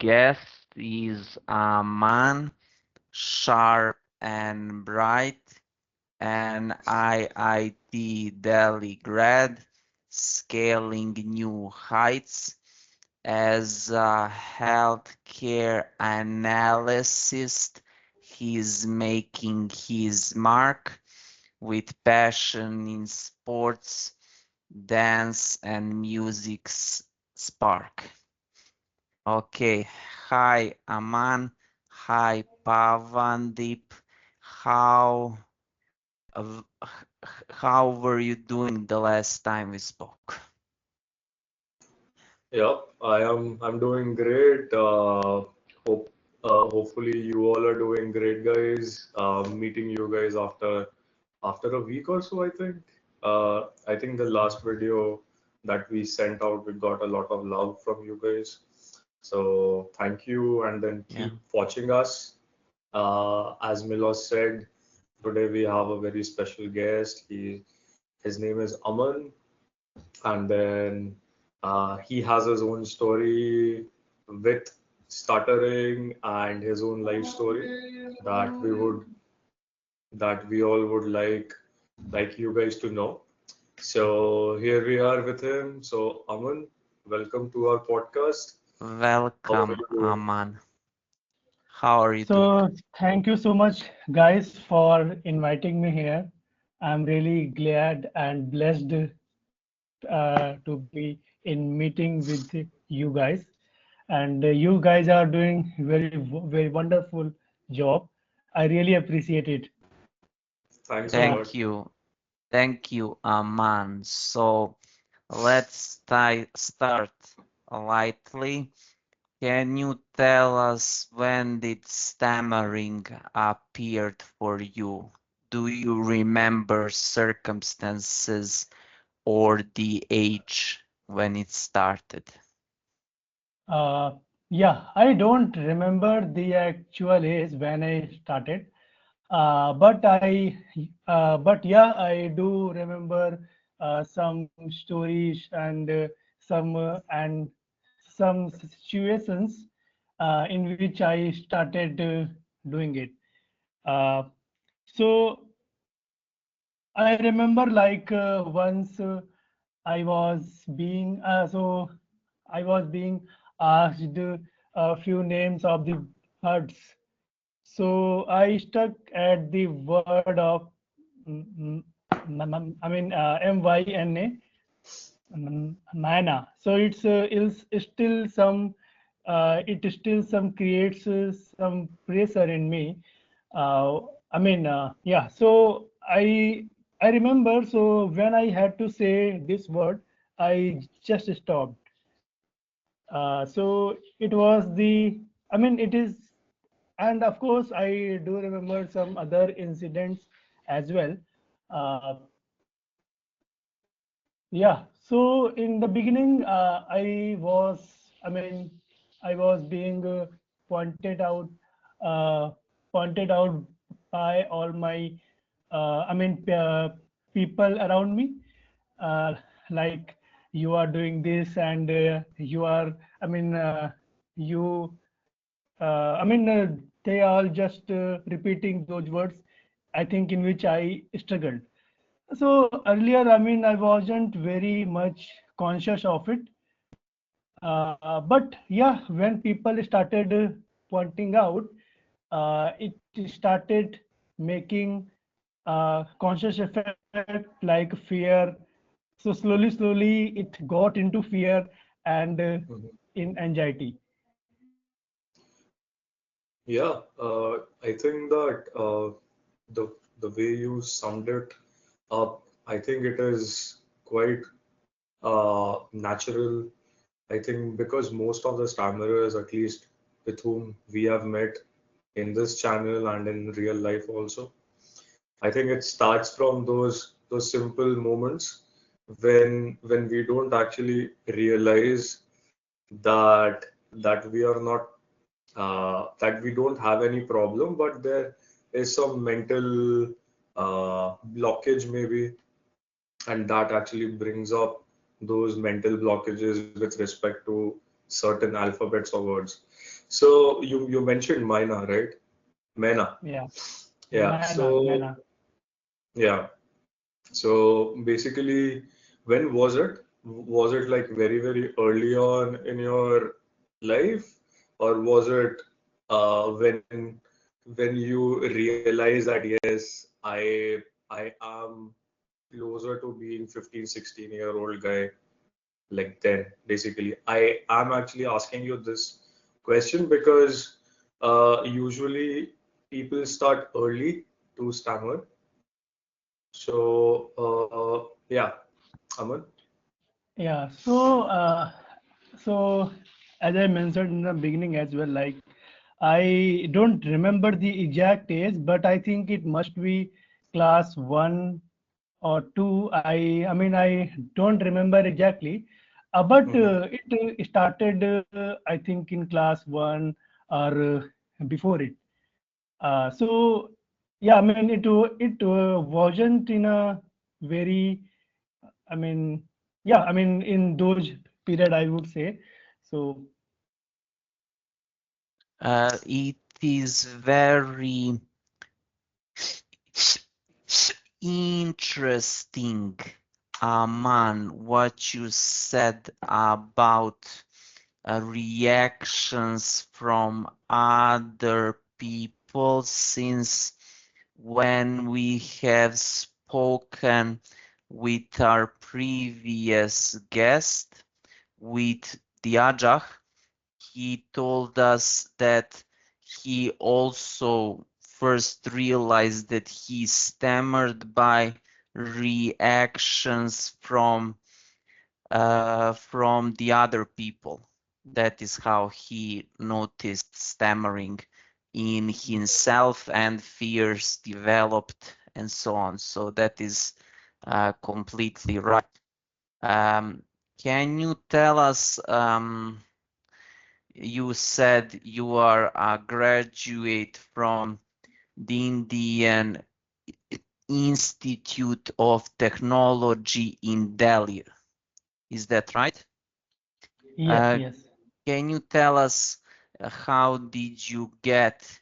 guest is Aman, sharp and bright, an IIT Delhi grad, scaling new heights as a healthcare analyst. He's making his mark with passion in sports, dance, and music's spark. Okay, hi Aman, hi Pavandeep. How uh, how were you doing the last time we spoke? Yeah, I'm doing great. Hopefully you all are doing great, guys. Meeting you guys after a week or so, I think. I think the last video that we sent out, we got a lot of love from you guys. So thank you, and then Yeah. keep watching us. As Milos said, today we have a very special guest. His name is Aman, and then he has his own story with stuttering and his own life story that we all would like you guys to know. So here we are with him. So Aman, welcome to our podcast. How are Welcome, you doing? Aman. How are you doing? So thank you so much, guys, for inviting me here. I'm really glad and blessed to be in meeting with you guys, and you guys are doing very wonderful job. I really appreciate it. Thanks a Uh, lot. Thank you, Aman. So let's start lightly. Can you tell us when did stammering appeared for you? Do you remember circumstances or the age when it started? uh, yeah, I don't remember the actual age when I started, but yeah, I do remember some stories and some situations in which I started doing it. Uh, so I remember like once I was being I was being asked a few names of the birds. So I stuck at the word of MYNA, mana. So it's still some it still some creates some pressure in me. Yeah. So I remember. So when I had to say this word, I just stopped. So it was the. I mean, it is, and of course, I do remember some other incidents as well. Uh, Yeah, so in the beginning, I was being uh, pointed out by all my, people around me, uh, like you are doing this and you are, I mean, you, they are just repeating those words, I think, in which I struggled. So earlier, I wasn't very much conscious of it. But yeah, when people started pointing out, it started making conscious effect like fear. So slowly it got into fear and Mhm. in anxiety. Yeah, I think that the way you summed it up, I think it is quite natural. I think because most of the stammerers, at least with whom we have met in this channel and in real life also, I think it starts from those simple moments when we don't actually realize that we are not that we don't have any problem, but there is some mental blockage maybe, and that actually brings up those mental blockages with respect to certain alphabets or words. So you mentioned Maina, right? Mena. Yeah. Yeah. So Mana. yeah. So basically, when was it? Was it like very early on in your life, or was it when you realize that yes, I am closer to being 15, 16-year-old guy like then, basically. I am actually asking you this question because usually people start early to stammer. So, yeah, Aman. Yeah. So as I mentioned in the beginning as well, like I don't remember the exact age, but I think it must be class one or two. I don't remember exactly, but Mm-hmm. it started, I think, in class one or before it. So yeah, I mean it wasn't in a very, I mean, yeah, I mean in those period I would say. So It is very interesting, Aman, what you said about reactions from other people, since when we have spoken with our previous guest, with the Adjah, he told us that he also first realized that he stammered by reactions from the other people. That is how he noticed stammering in himself, and fears developed and so on. So that is completely right. Can you tell us, you said you are a graduate from the Indian Institute of Technology in Delhi. Is that right? yes, Uh, yes. can you tell us how did you get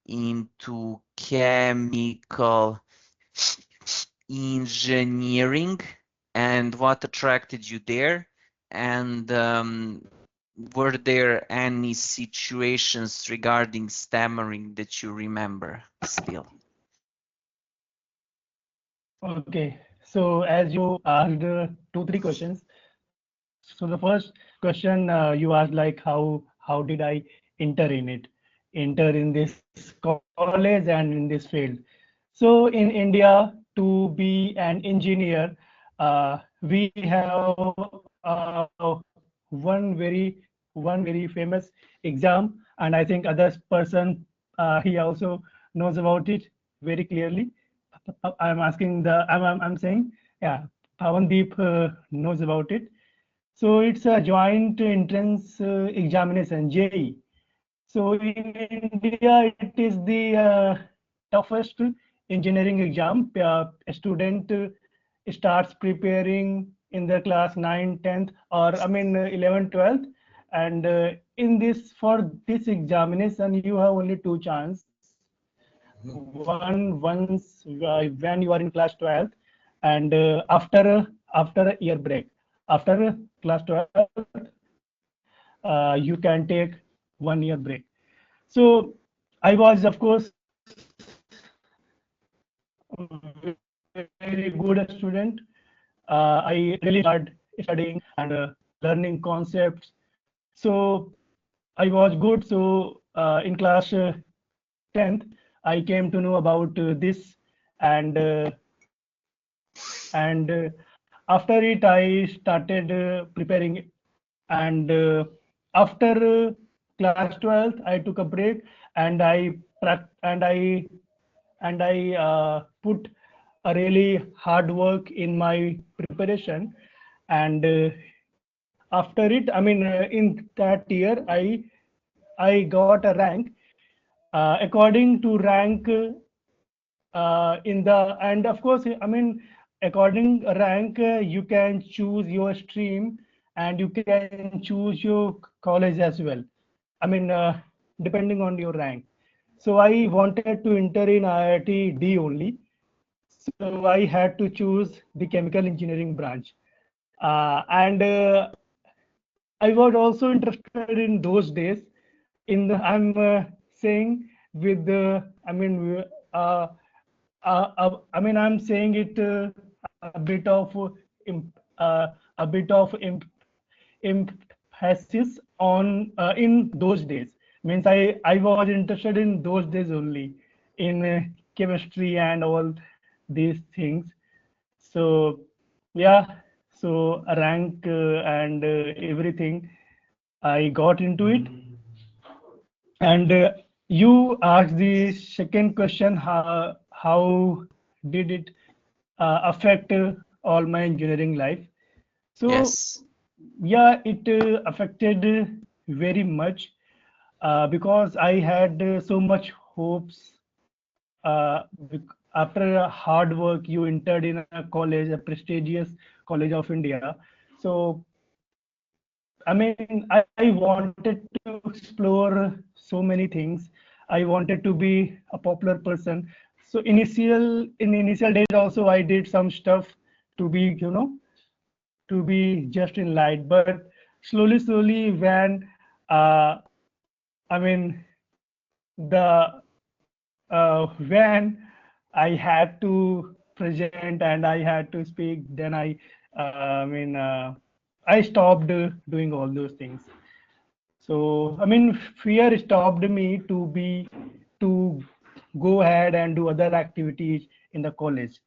into chemical engineering and what attracted you there? And were there any situations regarding stammering that you remember still? Okay. So as you asked two, three questions. So the first question you asked, like how did I enter in it, enter in this college and in this field. So in India, to be an engineer, we have one very famous exam, and I think other person he also knows about it very clearly. I'm asking the I'm saying, yeah, Pawandeep knows about it. So it's a joint entrance examination, JEE. So in India, it is the toughest engineering exam. A student starts preparing in the class 9, 10th, or 11th, 12th. And in this, for this examination, you have only two chances. One, once when you are in class 12th, and after a year break. After class 12th, you can take 1 year break. So I was, of course, very good student. I really enjoyed studying and learning concepts. So I was good. So in class 10th, I came to know about this, and after it, I started preparing. And after class 12th, I took a break, and I put a really hard work in my preparation. And after it, in that year, I got a rank. According to rank in the, and of course, according rank, you can choose your stream and you can choose your college as well. I mean, depending on your rank. So I wanted to enter in IIT D only. So I had to choose the chemical engineering branch. And I was also interested in those days. I'm saying with the, I mean, I'm saying it a bit of a bit of emphasis on in those days. Means I was interested in those days only in chemistry and all these things. So yeah, so rank and everything, I got into it. And you asked the second question, how did it affect all my engineering life? So Yes. yeah, it affected very much because I had so much hopes. After hard work, you entered in a college, a prestigious college of India. So I mean, I wanted to explore so many things. I wanted to be a popular person. So in initial days also, I did some stuff to be, to be just in light. But slowly, when uh, I mean the when I had to present and I had to speak, then I stopped doing all those things. So, I mean, fear stopped me to go ahead and do other activities in the college.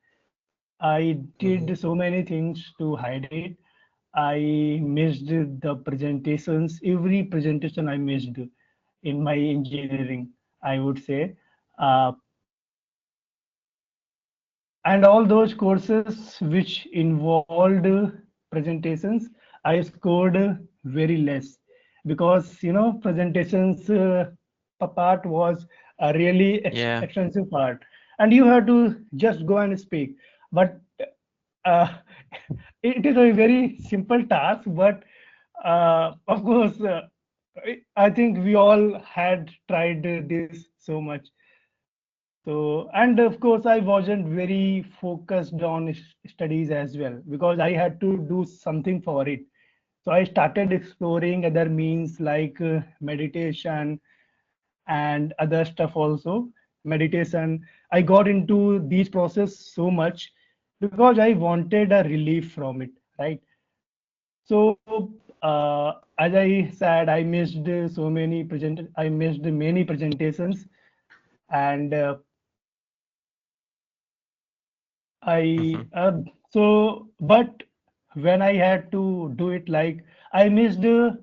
I Mm-hmm. did so many things to hide it. I missed the presentations. Every presentation I missed in my engineering, I would say. Uh, and all those courses which involved presentations, I scored very less because presentations part was a really Yeah. expensive part, and you have to just go and speak. But uh, it is a very simple task, but of course, I think we all had tried this so much. So, and of course, I wasn't very focused on studies as well because I had to do something for it. So I started exploring other means like meditation and other stuff also. Meditation. I got into these process so much because I wanted a relief from it, right? So, as I said, I missed I missed many presentations, and I Hmm. but when I had to do it, like I missed the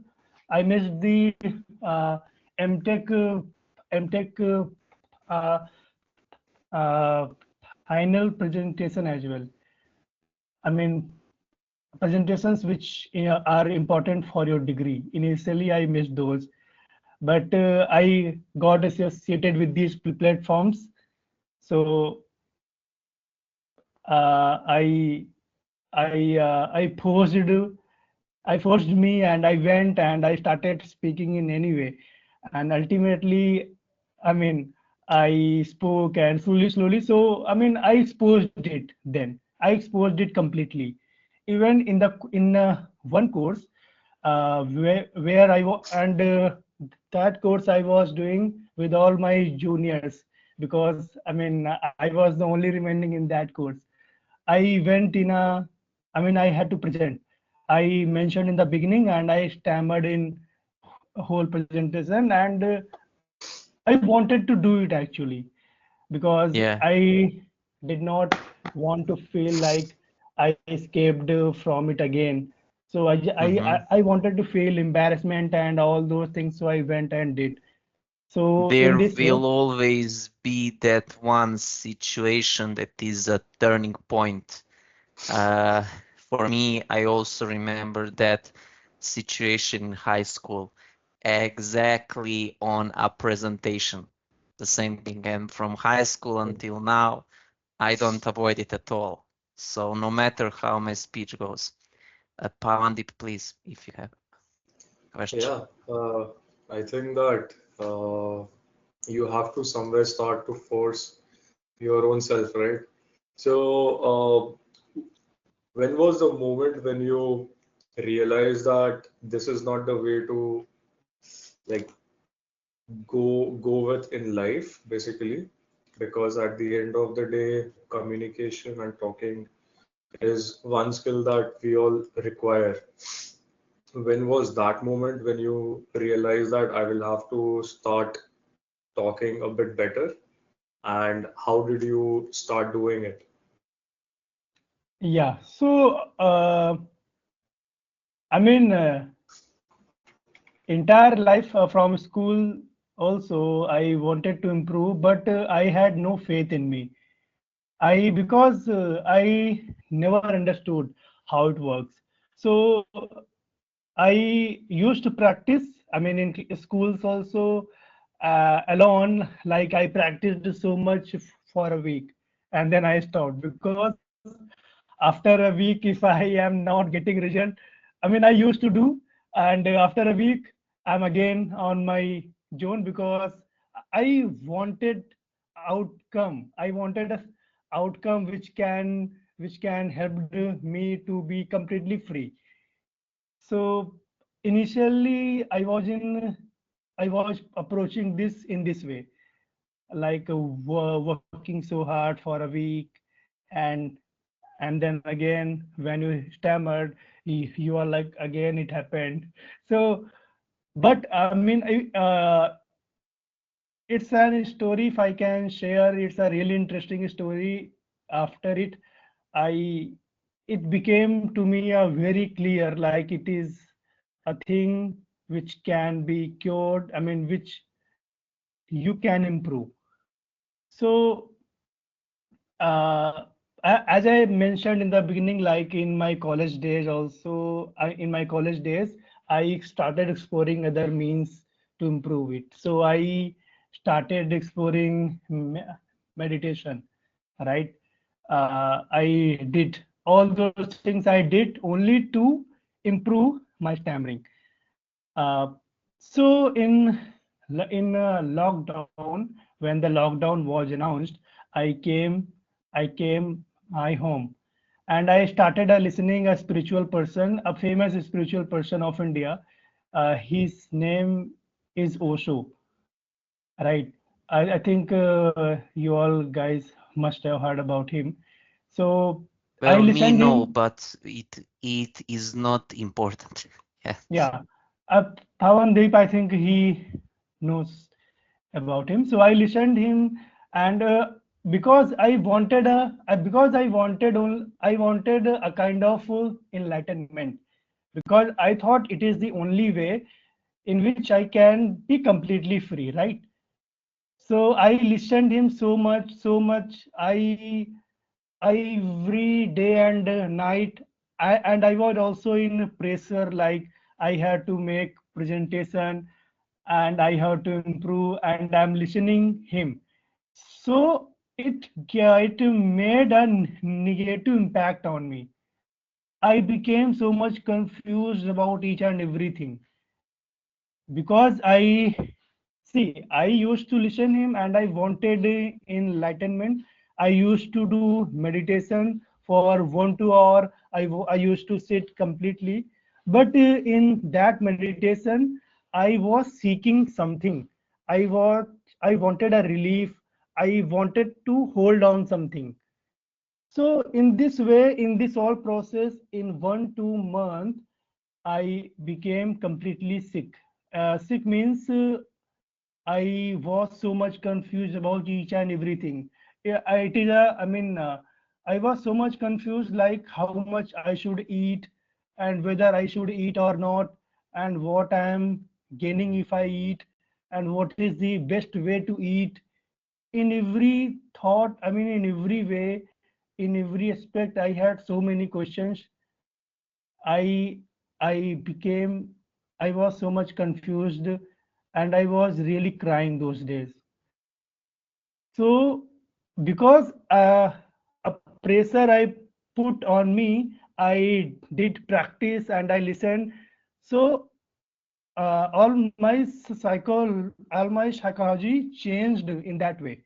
MTech uh, uh, final presentation as well. I mean presentations which are important for your degree. Initially, I missed those, but I got associated with these platforms. So uh, I I forced me and I went and I started speaking in any way. And ultimately, I mean, I spoke and slowly. So, I mean, I exposed it then. I exposed it completely. Even in one course, where and that course I was doing with all my juniors because I was the only remaining in that course. I went in a, I mean, I had to present. I mentioned in the beginning and I stammered in a whole presentation, and I wanted to do it actually because Yeah. I did not want to feel like I escaped from it again. So Hmm. I wanted to feel embarrassment and all those things. So I went and did. So in There this way, will always be that one situation that is a turning point. Uh, for me, I also remember that situation in high school, exactly on a presentation. The same thing. And from high school until now, I don't avoid it at all. So no matter how my speech goes. Pawandip, please, if you have a question. Yeah, I think that you have to somewhere start to force your own self, right? So, when was the moment when you realized that this is not the way to like go with in life, basically? Because at the end of the day, communication and talking is one skill that we all require. When was that moment when you realized that I will have to start talking a bit better? And how did you start doing it? Yeah. So, I mean, entire life from school also, I wanted to improve, but I had no faith in me. Because I never understood how it works. So I used to practice. I mean, in schools also, alone. Like I practiced so much for a week, and then I stopped because after a week, if I am not getting result, I mean, I used to do, and after a week, I'm again on my zone because I wanted outcome. I wanted a outcome which can help me to be completely free. So initially, I was approaching this in this way, like working so hard for a week, and and then again when you stammered, you are like again it happened. So, but I mean, it's an story if I can share. It's a really interesting story. After it, I it became to me a very clear, like it is a thing which can be cured. I mean, which you can improve. So, as I mentioned in the beginning, like in my college days, also in my college days, I started exploring other means to improve it. So I started exploring meditation, right? I did all those things. I did only to improve my stammering. Uh, so in lockdown, when the lockdown was announced, I came I came my home, and I started listening a spiritual person, a famous spiritual person of India. His name is Osho, right? I think you all guys must have heard about him. So I Well, me listened no, him. but it is not important. Yeah. Yeah, Pawandeep, I think he knows about him. So I listened him, and because I wanted a kind of enlightenment, because I thought it is the only way in which I can be completely free, right? So I listened him so much. I every day and night, and I was also in pressure, like I had to make presentation and I have to improve, and I'm listening him. So it made a negative impact on me. I became so much confused about each and everything, because I used to listen him and I wanted enlightenment. I used to do meditation for 1 2 hour. I used to sit completely, but in that meditation I was seeking something. I was i wanted a relief. I wanted to hold on something. So in this way, in this whole process, in 1 2 month, I became completely sick. Sick means I was so much confused about each and everything. Yeah, it is a, I mean, I was so much confused, like how much I should eat, and whether I should eat or not, and what I am gaining if I eat, and what is the best way to eat. In every thought, I mean, in every way, in every aspect, I had so many questions. I I became I was so much confused, and I was really crying those days. So because a pressure I put on me, I did practice and I listened. So all my psychology changed in that way.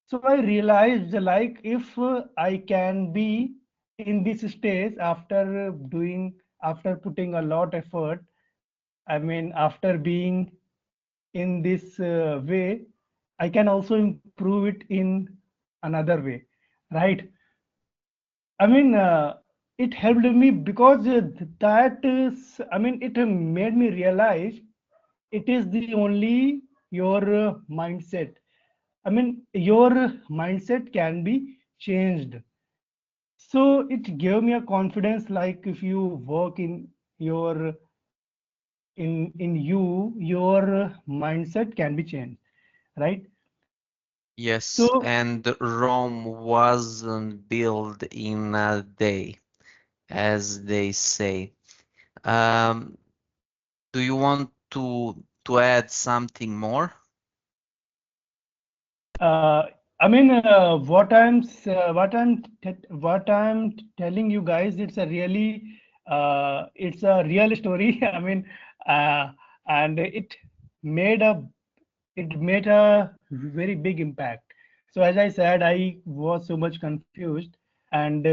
So I realized like if I can be in this stage after putting a lot effort, I mean after being in this way, I can also improve it in another way, right? I mean, it helped me because that is, I mean, it made me realize it is the only your mindset. I mean, your mindset can be changed. So it gave me a confidence like if you work in your in you, your mindset can be changed, right? Yes, So and Rome wasn't built in a day, as they say. Um, do you want to add something more? Uh, I mean, what I'm telling you guys, it's a real story. I mean, uh, and made a it made a very big impact. So as I said, I was so much confused, and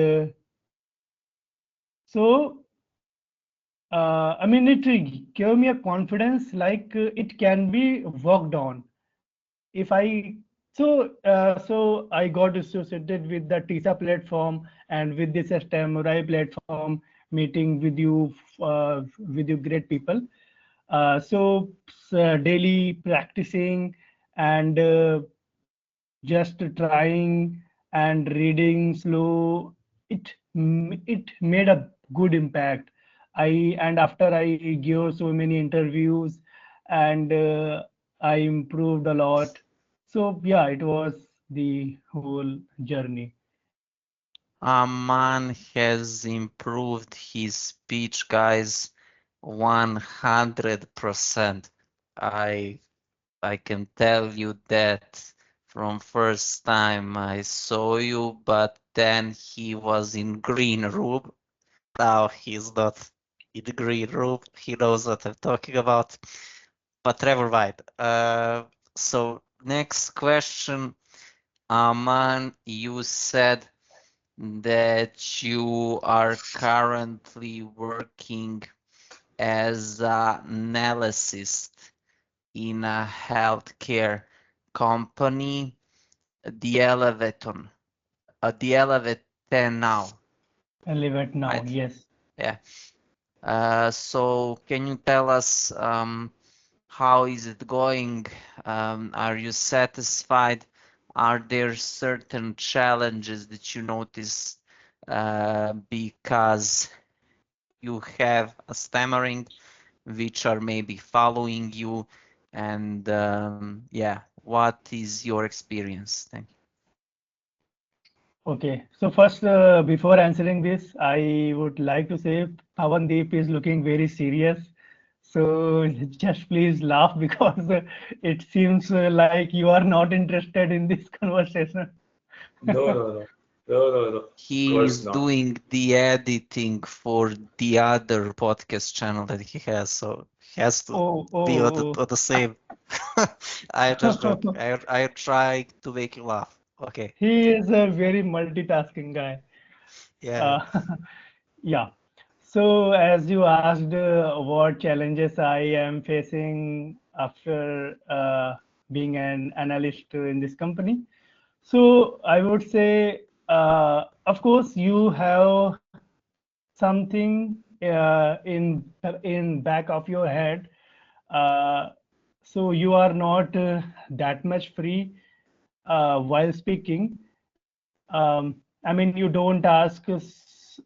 so I mean, it gave me a confidence like it can be worked on if I so I got associated with the TISA platform and with this Stammering platform, meeting with you great people. Daily practicing and just trying and reading slow, it made a good impact. And after I gave so many interviews and I improved a lot. So yeah, it was the whole journey. Aman has improved his speech, guys, 100%. I I can tell you that from first time I saw you, but then he was in green room. Now he's not in the green room. He knows what I'm talking about. But never mind. So next question, Aman, you said that you are currently working as an analyst in a healthcare company, the Elevaton, the Elevatenow, And live it now, right? yes. Yeah. So can you tell us how is it going? Are you satisfied? Are there certain challenges that you notice because you have a stammering, which are maybe following you? And yeah, what is your experience? Thank you. Okay, so first, before answering this, I would like to say Pawandeep is looking very serious. So just please laugh because it seems like you are not interested in this conversation. No, no, no. No, no, no. Of He course is not. doing the editing for the other podcast channel that he has, so he has to Oh, be oh, on the same. I'm just joking. oh. I'm trying to make you laugh. Okay. He is a very multitasking guy. Yeah. Uh, yeah. So as you asked, what challenges I am facing after being an analyst in this company. So I would say, of course, you have something in back of your head. Uh, so you are not that much free while speaking. I mean, you don't ask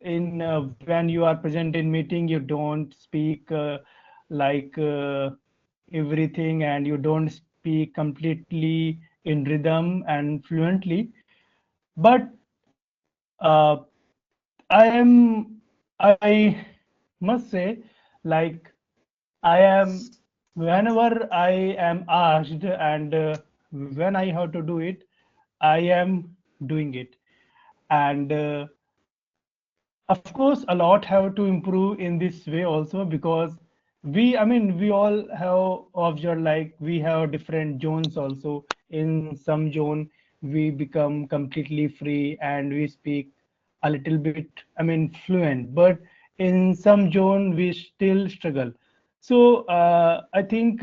in when you are present in meeting, you don't speak like everything, and you don't speak completely in rhythm and fluently. But uh, I must say, like I am, whenever I am asked and when I have to do it, I am doing it. And of course, a lot have to improve in this way also, because we all have observed, like we have different zones also. In some zone, we become completely free and we speak a little bit, fluent, but in some zone we still struggle. So I think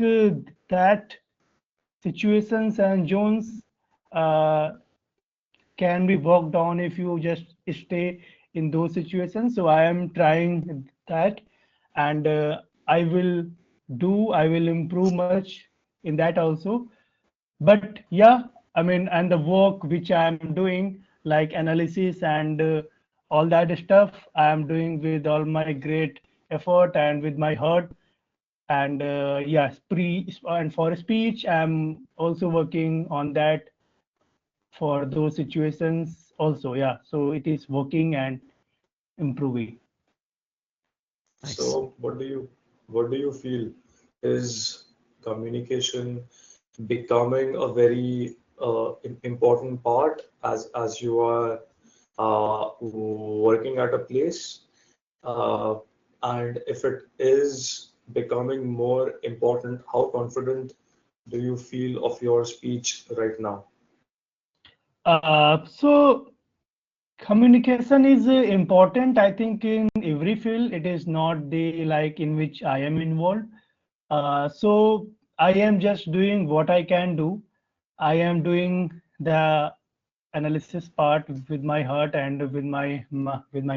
that situations and zones uh, can be worked on if you just stay in those situations. So I am trying that, and I will improve much in that also. But yeah, and the work which I am doing, like analysis and all that stuff, I am doing with all my great effort and with my heart. And yes, and for speech I'm also working on that for those situations also. Yeah, so it is working and improving. Nice. So what do you feel is communication becoming a very important part as you are working at a place, uh, and if it is becoming more important, how confident do you feel of your speech right now? So communication is important, I think, in every field. It is not the like in which I am involved. So I am just doing what I can do. I am doing the analysis part with my heart and with my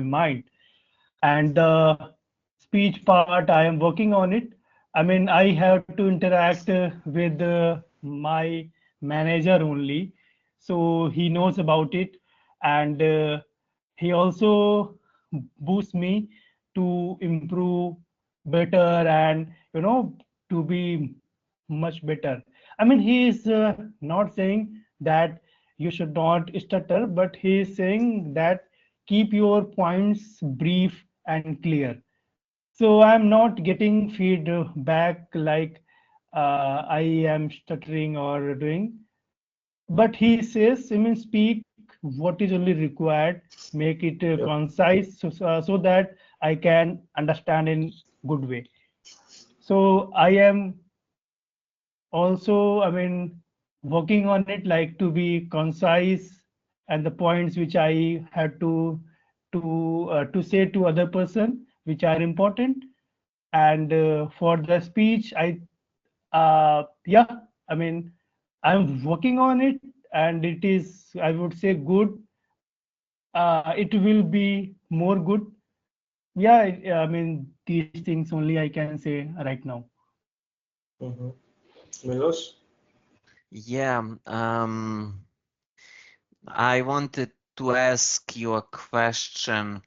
mind, and the speech part I am working on it. I have to interact with my manager only, so he knows about it, and he also boosts me to improve better, and to be much better. He is not saying that you should not stutter, but he is saying that keep your points brief and clear. So I'm not getting feedback like I am stuttering or doing, but he says, speak what is only required, make it Yeah. concise, so that I can understand in good way. So I am also, working on it, like to be concise, and the points which I had to say to other person, which are important. And for the speech, yeah, I mean, I'm working on it, and it is, I would say, good. It will be more good. Yeah, these things only I can say right now. Mm-hmm. Milos? Yeah, I wanted to ask you a question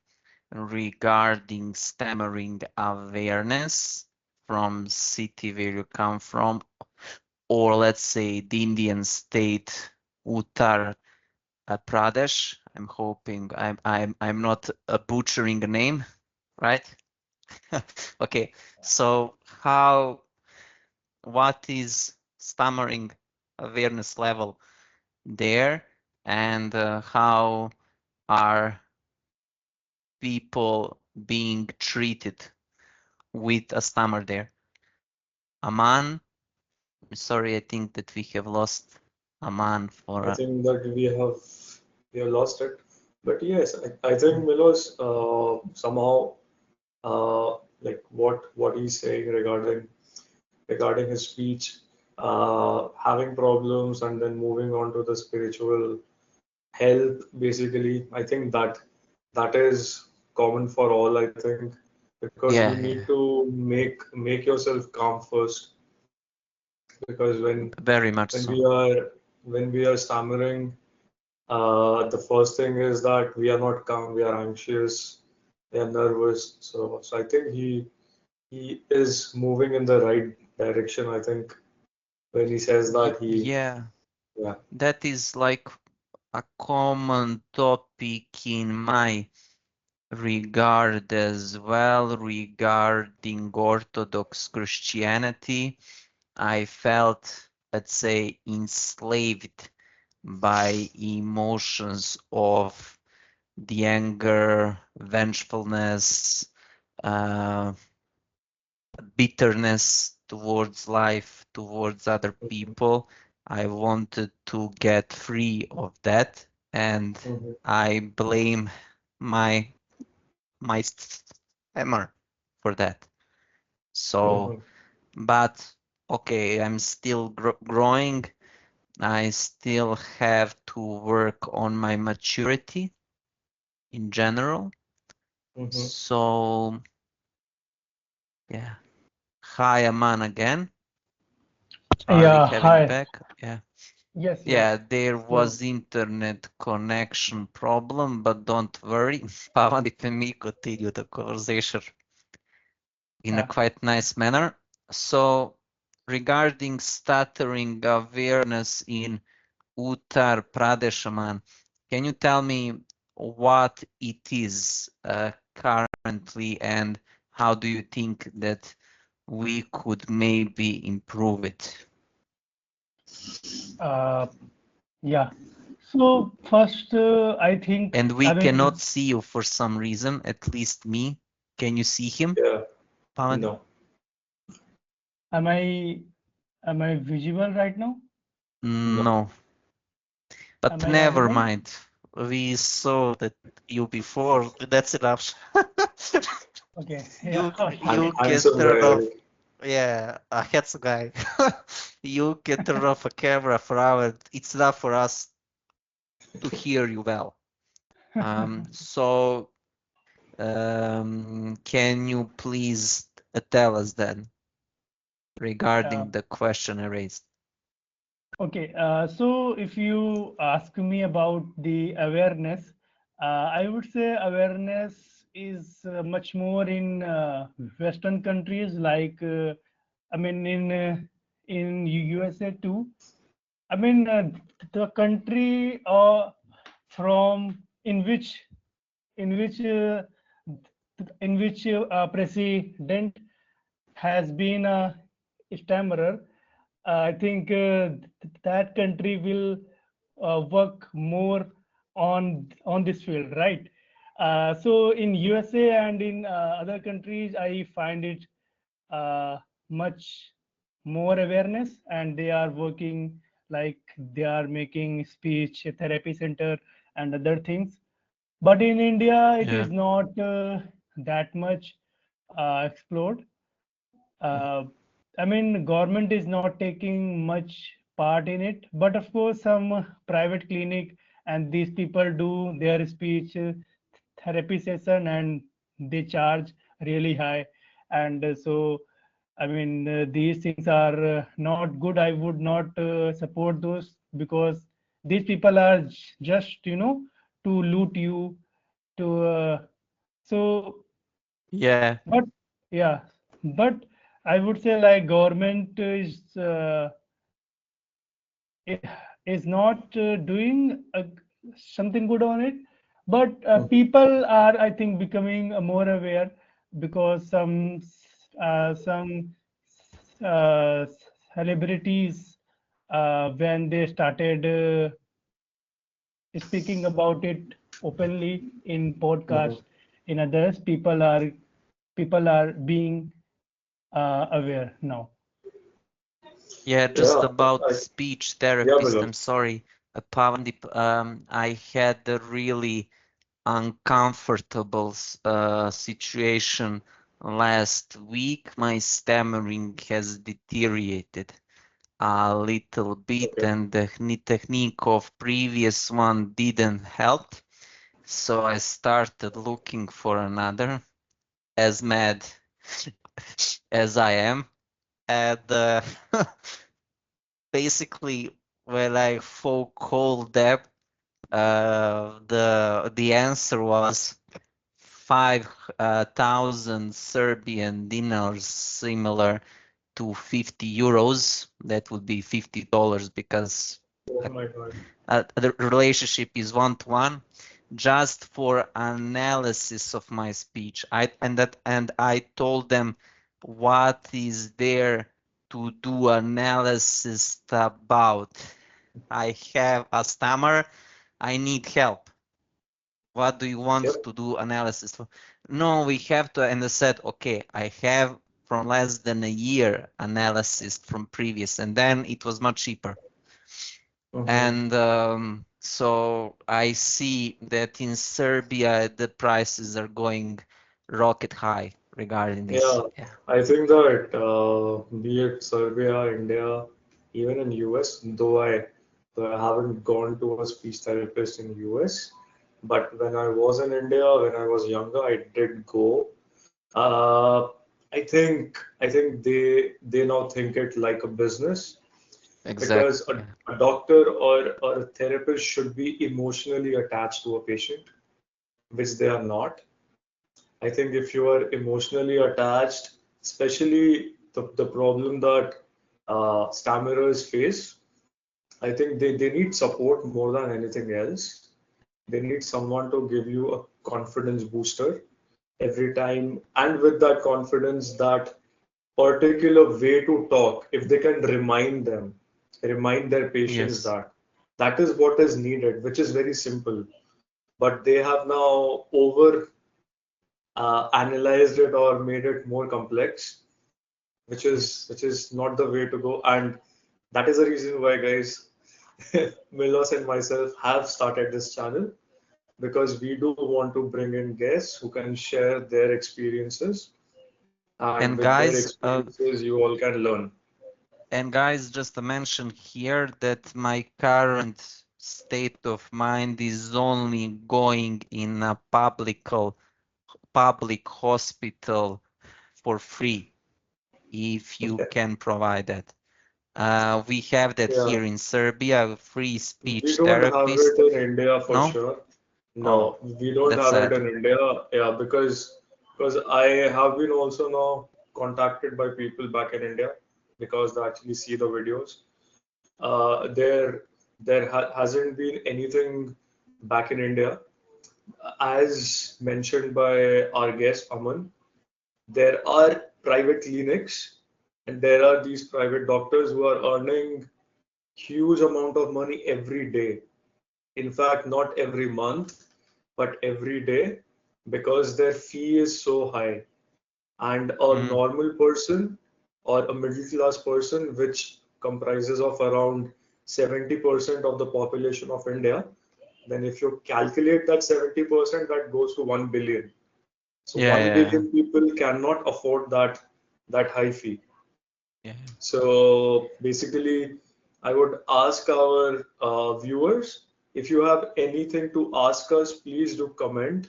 regarding stammering awareness from city where you come from, or let's say the Indian state Uttar Pradesh. I'm hoping I'm not butchering the name, right? Okay, so what is stammering awareness level there, and how are people being treated with a stammer there? Aman, I'm sorry, I think that we have lost Aman for I think that we have lost it. But yes, I think Milos somehow like what he's saying regarding his speech, having problems and then moving on to the spiritual health basically. I think that is common for all, I think, because you yeah, need to make yourself calm first, because very much when so. we are when we are stammering, the first thing is that we are not calm, we are anxious, we are nervous. So I think he is moving in the right direction, I think, when he says that Yeah, yeah. that is like a common topic in my regard as well, regarding Orthodox Christianity. I felt, let's say, enslaved by emotions of the anger, vengefulness, bitterness towards life, towards other people. I wanted to get free of that, and I blame my stammer for that. So, but okay, I'm still growing. I still have to work on my maturity in general. So, yeah. Hi, Aman again. Are we Yeah, having hi. back? Yeah. Yes, yes. Yeah, there So, was internet connection problem, but don't worry. Pavan and me continue the conversation in a yeah, quite nice manner. So, regarding stuttering awareness in Uttar Pradesh, Aman, can you tell me what it is currently and how do you think that we could maybe improve it? uh, yeah. So first, I think, And we I cannot mean, see you for some reason, at least me. Can you see him, Yeah. Pawan? No. am I am I visible right now? No. No, but Am I never audible? mind. We saw that you before. That's enough. Okay. Yeah. You Okay. you can Handsome turn guy, off. right? Yeah, a heads guy. You can turn off a camera for hours. It's enough for us to hear you well. So can you please tell us then Uh, regarding the question I raised? okay. So if you ask me about the awareness, I would say awareness is much more in Western countries like I mean in USA too. I mean, the country from in which uh, in which president has been a stammerer. I think that country will work more on this field, right? So in USA and in other countries, I find it uh, much more awareness, and they are working like they are making speech therapy center and other things. But in India, it Yeah. is not that much explored. uh, I mean, government is not taking much part in it, but of course, some private clinic and these people do their speech therapy session and they charge really high. And so, I mean, these things are not good. I would not support those because these people are just, to loot you, to so Yeah. but yeah, but I would say like government is not doing something good on it, but people are, I think, becoming more aware because some uh, celebrities when they started speaking about it openly in podcast in others, people are being aware now. Yeah, just Yeah. about I, speech yeah, therapist. Bilal. I'm sorry, Pavandip. I had a really uncomfortable situation last week. My stammering has deteriorated a little bit, Okay. and the technique of previous one didn't help. So I started looking for another, as mad as I am. And basically, when I called them, the answer was 5,000 Serbian dinars, similar to 50 euros. That would be $50 because Oh my God. the relationship is 1 to 1, just for analysis of my speech. I told them what is there to do analysis about. I have a stammer. I need help. What do you want Yep. to do analysis for? No, we have to, and I said, okay, I have from less than a year analysis from previous, and then it was much cheaper. And so I see that in Serbia the prices are going rocket high regarding this. Yeah, Yeah, I think that be it Serbia, India, even in US, though I haven't gone to a speech therapist in US, but when I was in India, when I was younger, I did go. Uh, I think they now think it like a business exactly. because Yeah. a doctor or a therapist should be emotionally attached to a patient, which they are not. I think if you are emotionally attached, especially the problem that stammerers face, I think they need support more than anything else. They need someone to give you a confidence booster every time, and with that confidence, that particular way to talk, if they can remind their patients Yes. that that is what is needed, which is very simple. But they have now over analyzed it or made it more complex, Yes. which is not the way to go. And that is the reason why, guys, Milos and myself have started this channel because we do want to bring in guests who can share their experiences, and And with their guys, experiences, you all can learn. just to mention here that my current state of mind is only going in a public hospital for free if you can provide that. We have that Yeah, here in Serbia, free we speech don't have it therapist. in India for No? sure. Oh, No, we don't that's have it sad. in India. Yeah, because I have been also now contacted by people back in India because they actually see the videos. There hasn't been anything back in India. As mentioned by our guest Aman, there are private clinics and there are these private doctors who are earning huge amount of money every day. In fact, not every month, but every day because their fee is so high. And a Mm, normal person or a middle class person, which comprises of around 70% of the population of India, then if you calculate that 70%, that goes to 1 billion. So yeah, 1 yeah, billion people cannot afford that high fee. yeah. So basically, I would ask our viewers, if you have anything to ask us, please do comment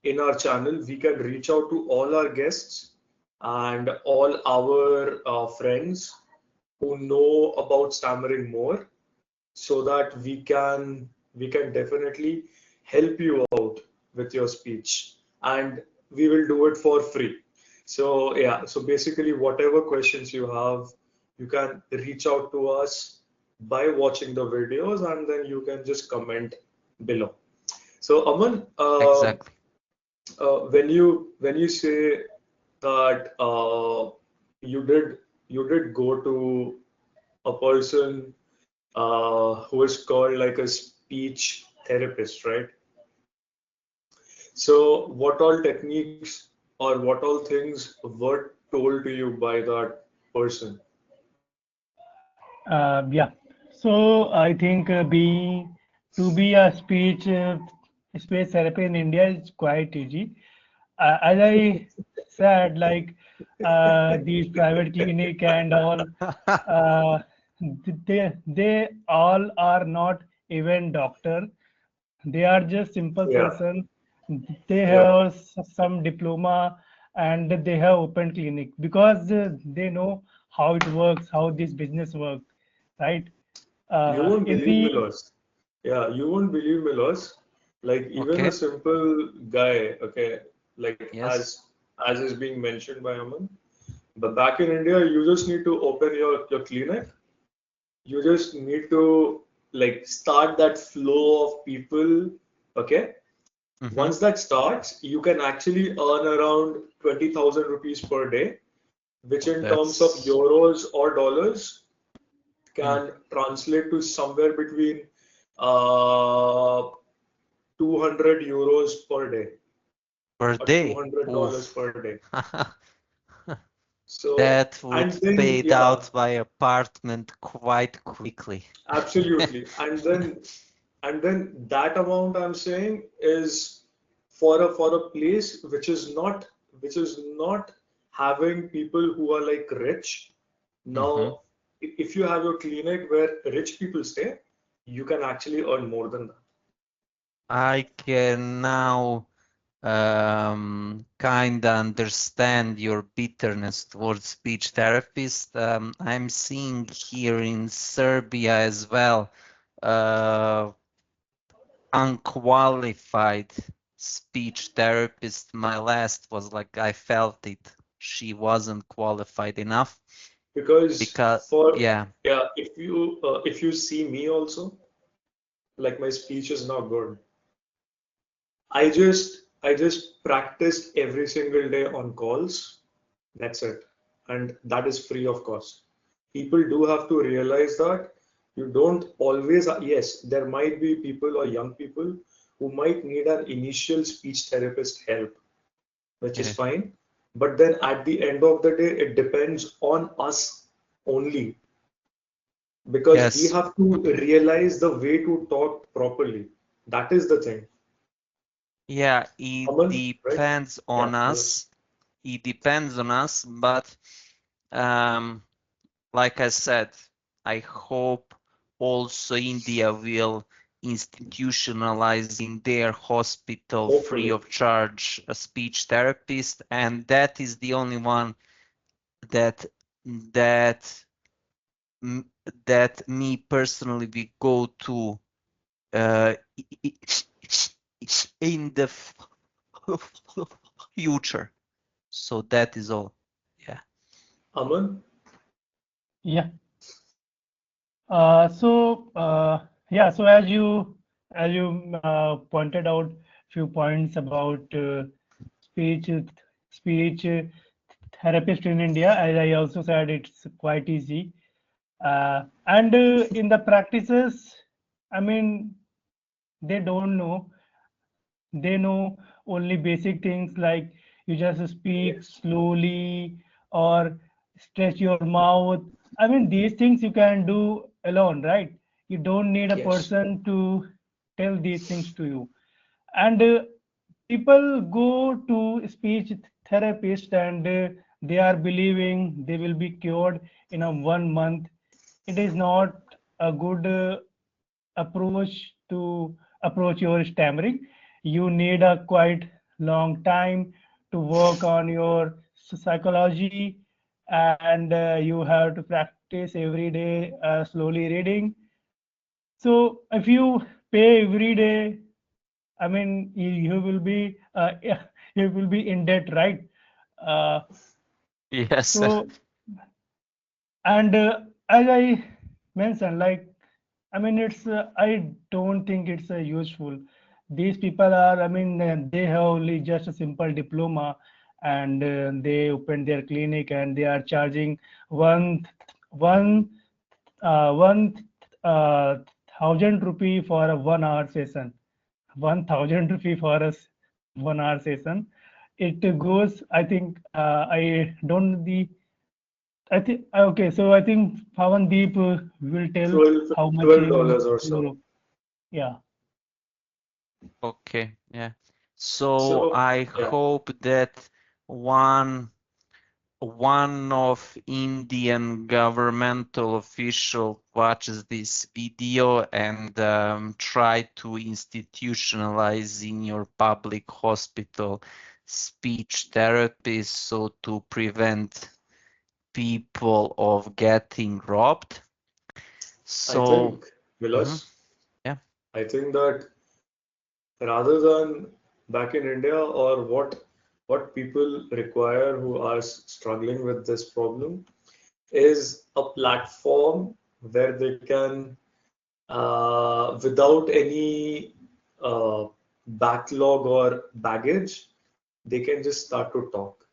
in our channel. We can reach out to all our guests and all our friends who know about stammering more, so that we can definitely help you out with your speech, and we will do it for free. So yeah, so basically whatever questions you have, you can reach out to us by watching the videos, and then you can just comment below. So Aman, Exactly. when you say that you did go to a person who is called like a speech therapist, right? So what all techniques or what all things were told to you by that person? Yeah. So I think to be a speech therapy in India is quite easy. As I said, like the private clinic and all, uh, they all are not even doctor. They are just simple Yeah, person. They yeah. have some diploma and they have open clinic because they know how it works, how this business works, right? You won't In believe the Milos. Yeah, you won't believe Milos. Like even a Okay. simple guy, okay, like Yes. as is being mentioned by Aman. But back in India, you just need to open your clinic. You just need to like start that flow of people, okay? Mm-hmm. Once that starts, you can actually earn around 20,000 rupees per day, which in terms of That's euros or dollars mm, can translate to somewhere between uh, 200 euros per day Per or day. $200 Oof. per day. So, That would and then, paid yeah, out my apartment quite quickly. absolutely. And then that amount I'm saying is for a place which is not having people who are like rich. Hmm. Now, if you have your clinic where rich people stay, you can actually earn more than that. I can now kind of understand your bitterness towards speech therapists. I'm seeing here in Serbia as well, uh, unqualified speech therapist. My last was like I felt it. She wasn't qualified enough Because because for yeah, yeah, if you see me also, like my speech is not good. I just practiced every single day on calls. That's it. And that is free of cost. People do have to realize that you don't always, yes, there might be people or young people who might need an initial speech therapist help, which is yeah, fine. But then at the end of the day, it depends on us only because we yes, have to realize the way to talk properly. That is the thing. yeah, it Aman, right? depends Yeah, on yes. us. It depends on us, but um, like I said, I hope also India will institutionalize in their hospital free Hopefully. of charge a speech therapist, and that is the only one that that that me personally will go to uh, in the future. So that is all. Yeah. Aman, Yeah. So as you pointed out few points about speech speech therapist in India, as I also said, it's quite easy. And in the practices, I mean, they don't know. They know only basic things like you just speak yes. slowly or stretch your mouth. I mean, these things you can do alone, right? You don't need a Yes. person to tell these things to you. And people go to speech therapist and they are believing they will be cured in a 1 month. It is not a good approach to approach your stammering. You need a quite long time to work on your psychology, and you have to practice every day slowly reading. So if you pay every day, I mean, you will be you will be in debt, right? Uh, Yes. so and as I mentioned, like, I mean, it's I don't think it's useful. These people are, I mean, they have only just a simple diploma, and they open their clinic and they are charging one one 1,000 rupee for a 1 hour session. 1,000 rupee for a 1 hour session. It goes, I think, I don't know the, I think, okay, so I think Pawandeep will tell 12, how much in $12 or so. euro. Yeah. Okay. Yeah. So So, I yeah, hope that one one of Indian governmental official watches this video and try to institutionalize in your public hospital speech therapy so to prevent people of getting robbed. I So, think, mhm, Vilas, yeah, I think that rather than back in India or what people require who are struggling with this problem is a platform where they can, without any backlog or baggage, they can just start to talk.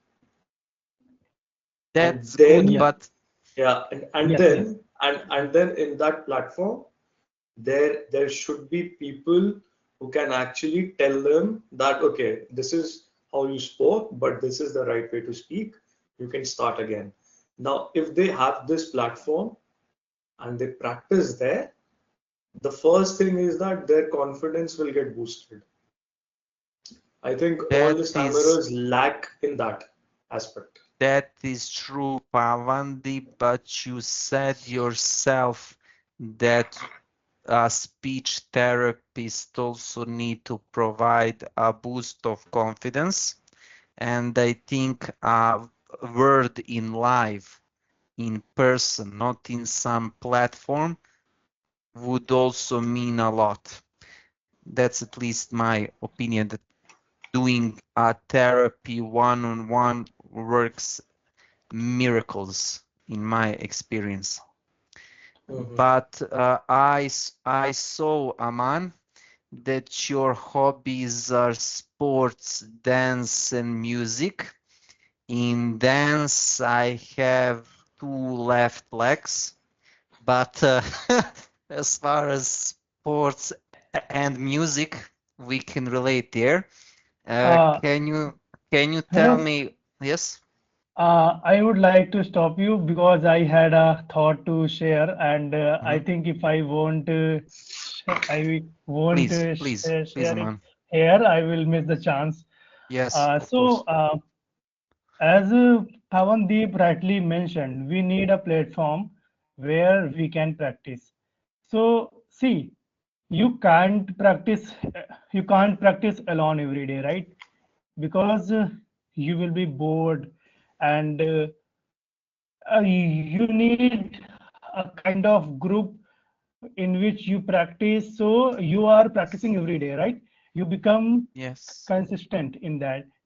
And that's good, Yeah. then, but yeah, and Yes. Yes. then and then in that platform, there should be people who can actually tell them that, okay, this is how you spoke, but this is the right way to speak. You can start again. Now, if they have this platform and they practice there, the first thing is that their confidence will get boosted. I think all That the is stammerers lack in that aspect. that is true, Pavandi, but you said yourself that a speech therapist also need to provide a boost of confidence. And I think a word in live, in person, not in some platform, would also mean a lot. That's at least my opinion, that doing a therapy one-on-one works miracles in my experience. Mhm. But I saw, Aman, that your hobbies are sports, dance, and music. In dance, I have two left legs, but as far as sports and music, we can relate there. Uh, Uh, can you can you tell Hello. me? Yes, I would like to stop you because I had a thought to share, and I mhm. think if I won't, I won't Please, please, please, share it Aman. here, I will miss the chance. Yes, Uh, of so, course. uh, as Pawandeep rightly mentioned, we need a platform where we can practice. So, see, you can't practice, you can't practice alone every day, right? Because you will be bored, and you need a kind of group in which you practice, so you are practicing every day, right? You become Yes. consistent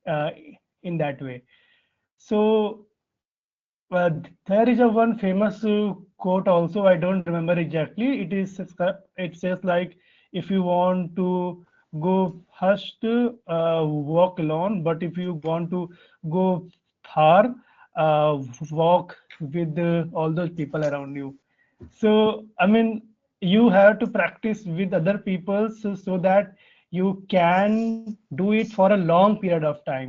uh, in that way. So uh, there is a one famous quote also. I don't remember exactly. It says like, if you want to go first, walk alone. But if you want to go far, walk with all those people around you. So I mean, you have to practice with other people, so that you can do it for a long period of time.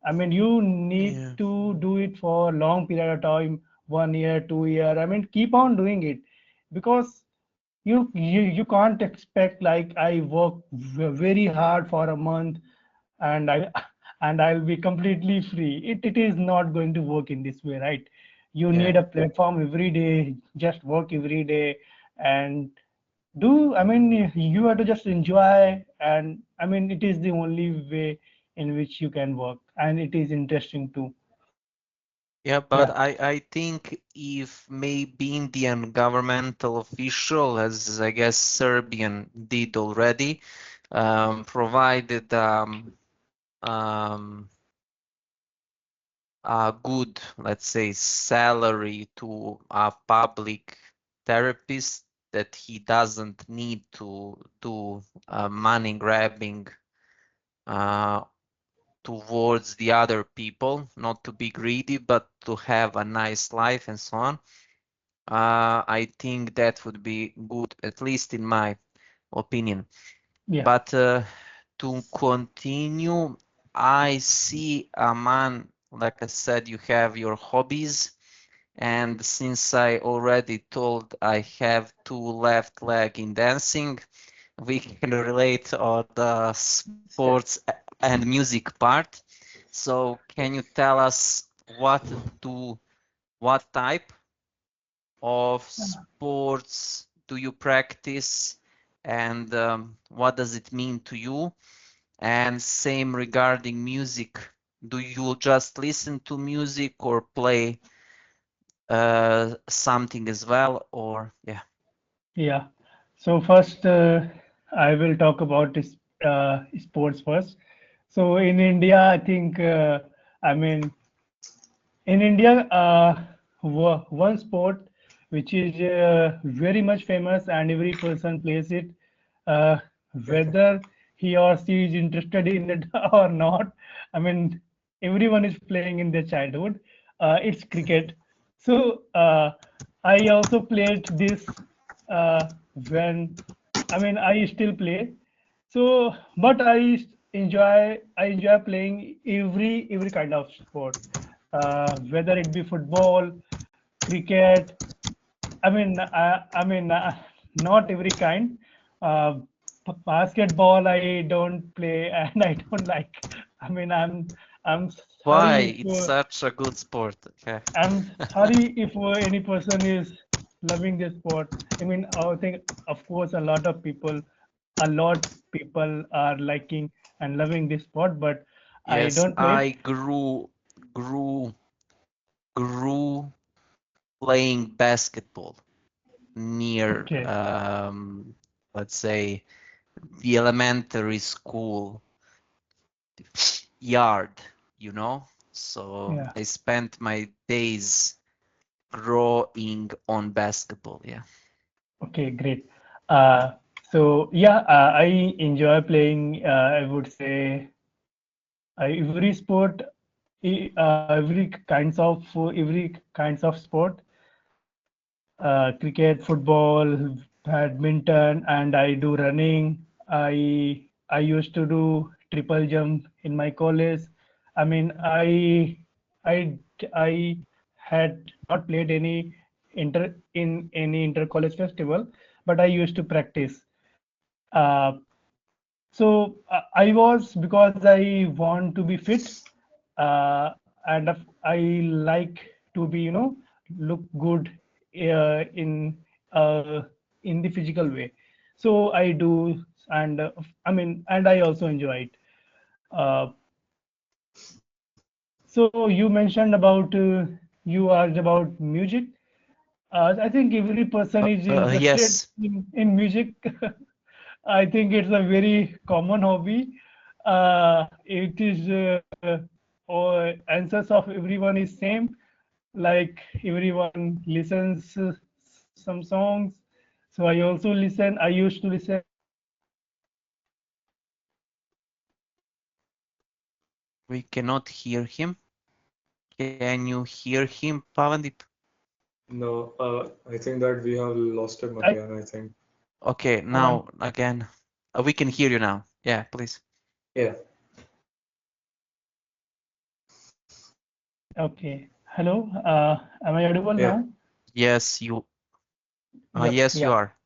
I mean, you need Yeah. to do it for a long period of time, 1 year, 2 year. I mean, keep on doing it, because you can't expect like I work very hard for a month, and I and I'll be completely free. It is not going to work in this way, right? You Yeah. need a platform every day, just work every day, and do I mean, you have to just enjoy, and I mean, it is the only way in which you can work, and it is interesting too. Yeah, but Yeah, I think if maybe Indian governmental official, as I guess Serbian did already, provided um, a good, let's say, salary to a public therapist, that he doesn't need to do money grabbing uh, towards the other people, not to be greedy, but to have a nice life and so on. I think that would be good, at least in my opinion. yeah, But to continue, I see, Aman, like I said, you have your hobbies. And since I already told I have two left leg in dancing, we can relate on the sports and music part. So can you tell us what type of sports do you practice, and what does it mean to you? And same regarding music. Do you just listen to music or play something as well, or yeah? yeah. So first, I will talk about this, sports first. So in India, I think, I mean, in India, one sport which is very much famous and every person plays it, uh, whether he or she is interested in it or not. I mean, everyone is playing in their childhood. It's cricket. So I also played this when, I mean, I still play. So, but I enjoy playing every kind of sport, whether it be football, cricket. Not every kind. Uh, Basketball I don't play and I don't like. I mean, I'm Why? sorry if It's such a good sport. Okay. I'm sorry if any person is loving this sport. I mean, I think of course a lot people are liking and loving this sport, but I Yes, don't play it. I grew, grew playing basketball near, Okay, let's say, the elementary school yard, you know? So yeah, I spent my days growing on basketball. Yeah. okay, great. Uh, so yeah, I enjoy playing. I would say every sport, every kinds of sport, cricket, football, badminton, and I do running. I used to do triple jump in my college. I mean, I I had not played any inter college festival, but I used to practice. Uh, I was because I want to be fit, I like to be, look good in uh, in the physical way. So I do, and and I also enjoy it. Uh, so you mentioned about you asked about music. I think every person is interested Yes. in music. I think it's a very common hobby. It is or answers of everyone is same. Like everyone listens some songs. So I also listen. I used to listen. We cannot hear him. Can you hear him, Pavandip? No, I think that we have lost him I again, I think. Okay, Aman. now again. We can hear you now. Yeah, please. Yeah, Okay. Hello. Am I audible yeah. now? Yes, you. Yep. Yes, you Yeah. are.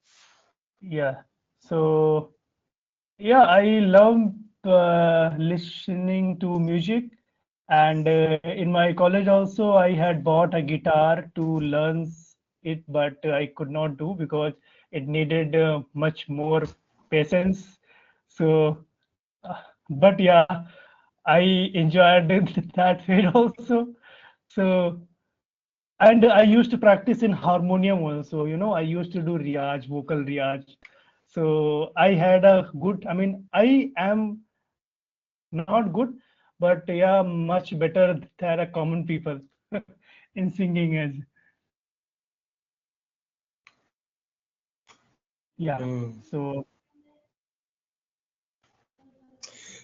Yeah. So yeah, I love listening to music. And in my college also, I had bought a guitar to learn it, but I could not do because it needed much more patience. So, but yeah, I enjoyed that phase also. So, and I used to practice in harmonium also. I used to do riyaj, vocal riyaj. So I had a good. I mean, I am not good, but yeah, much better than a common people in singing as yeah. Mm. So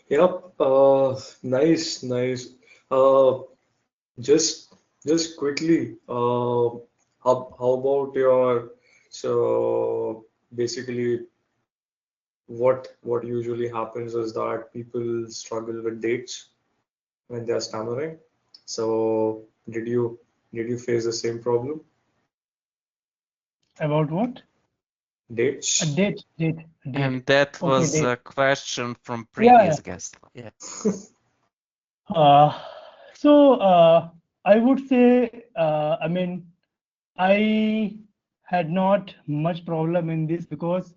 Yep. Nice, nice. Uh, just just quickly, how about your so basically what usually happens is that people struggle with dates when they are stammering. So did you face the same problem? about what? A Dates? date. And that Okay, was date. a question from Yeah, yeah. previous guest. Yeah. Uh, so I would say, I mean, I had not much problem in this because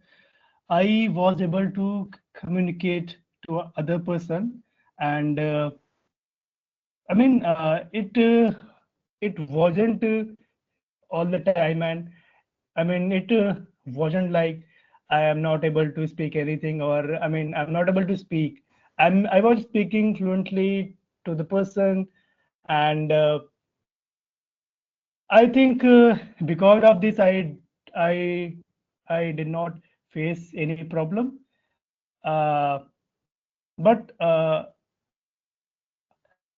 I was able to communicate to other person, and it wasn't all the time, and it wasn't like I am not able to speak anything, or I'm not able to speak. I was speaking fluently to the person, and I think because of this, I I did not face any problem. Uh, but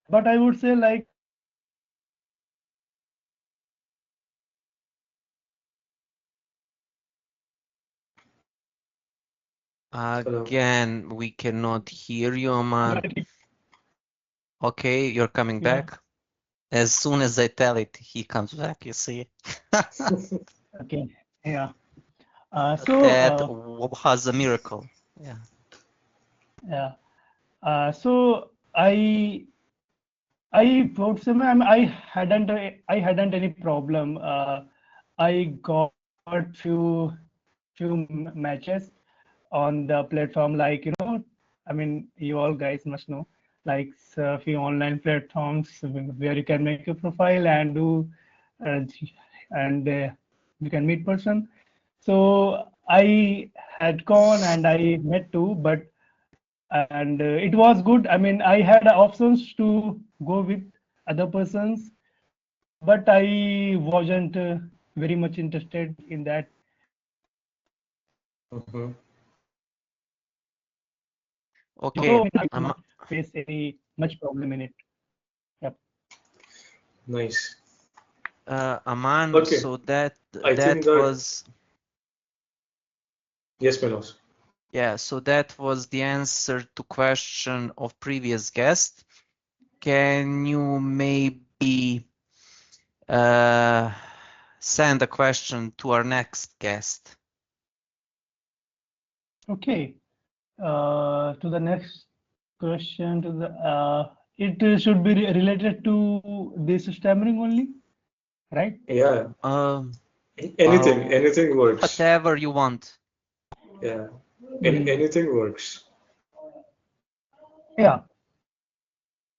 but I would say like Again, we cannot hear you, Aman. Okay, you're coming Yeah. back. As soon as I tell it, he comes back, you see. Okay. Yeah. That was a miracle. Yeah. Yeah. So I would say, ma'am, I hadn't any problem. I got few matches on the platform, like, I mean, you all guys must know, like, few online platforms where you can make a profile and do, uh, and you can meet person. So I had gone and I met two, but and it was good. I mean, I had options to go with other persons, but I wasn't very much interested in that. Mm-hmm. Okay. So I did Am not face any much problem in it. Yep. Nice. Aman, Okay. so I think that that, was yes, Milos. yeah, so that was the answer to question of previous guest. Can you maybe send a question to our next guest? Okay. To the next question, to the it should be related to this stammering only, right? Yeah. Um, Anything works. whatever you want. Yeah. Hmm. Anything works. Yeah.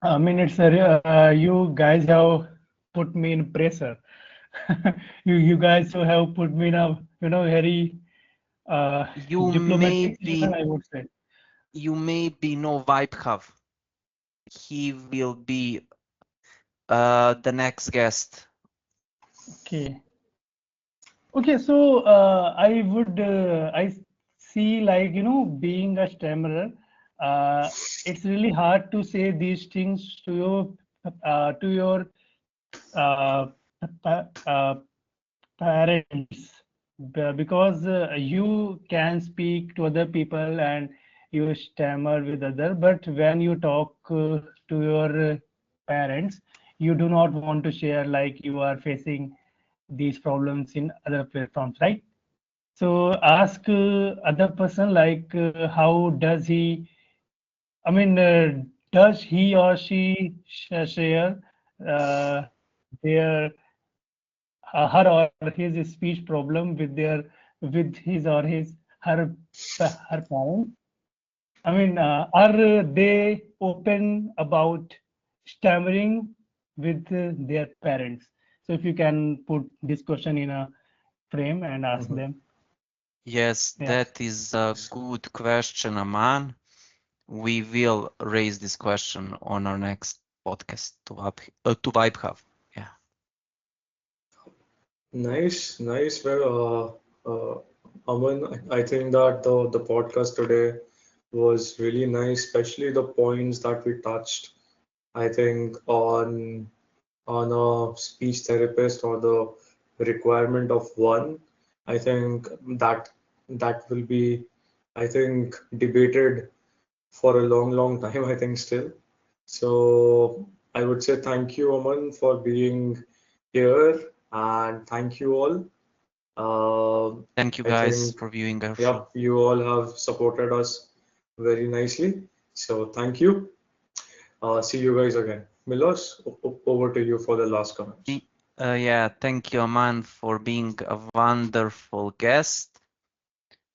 I mean, you guys have put me in pressure. You guys have put me in a very You diplomatic maybe situation, I would say. know Vibehub. He will be the next guest. Okay. Okay, so I see, like, being a stammerer, uh, it's really hard to say these things to your uh, pa- uh, parents, because you can speak to other people and you stammer with other, but when you talk to your parents, you do not want to share, like, you are facing these problems in other platforms, right? So ask other person, like, how does he, I mean, does he or she share uh, their her or his speech problem with his or his her parents? I mean, are they open about stammering with their parents? So if you can put this question in a frame and ask Mm-hmm. them. Yes, Yeah. that is a good question, Aman. We will raise this question on our next podcast to Vibehub. Yeah. Nice. Well, Aman, I think that the podcast today was really nice, especially the points that we touched. I think on a speech therapist or the requirement of one. I think that will be, I think, debated for a long time, I think still. So I would say thank you, Aman, for being here, and thank you all. Thank you I guys think, for viewing our show. yep, you all have supported us very nicely. So thank you. See you guys again. Milos, over to you for the last comments. Yeah, thank you, Aman, for being a wonderful guest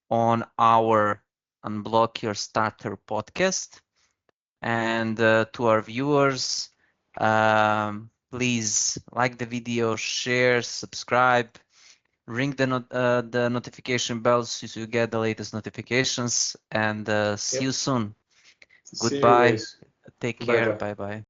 on our Unblock Your Starter podcast. And to our viewers, please like the video, share, subscribe, ring the notification bell so you get the latest notifications. And see Yep. you soon. See you Goodbye. guys. Take Bye care. bye. Bye bye.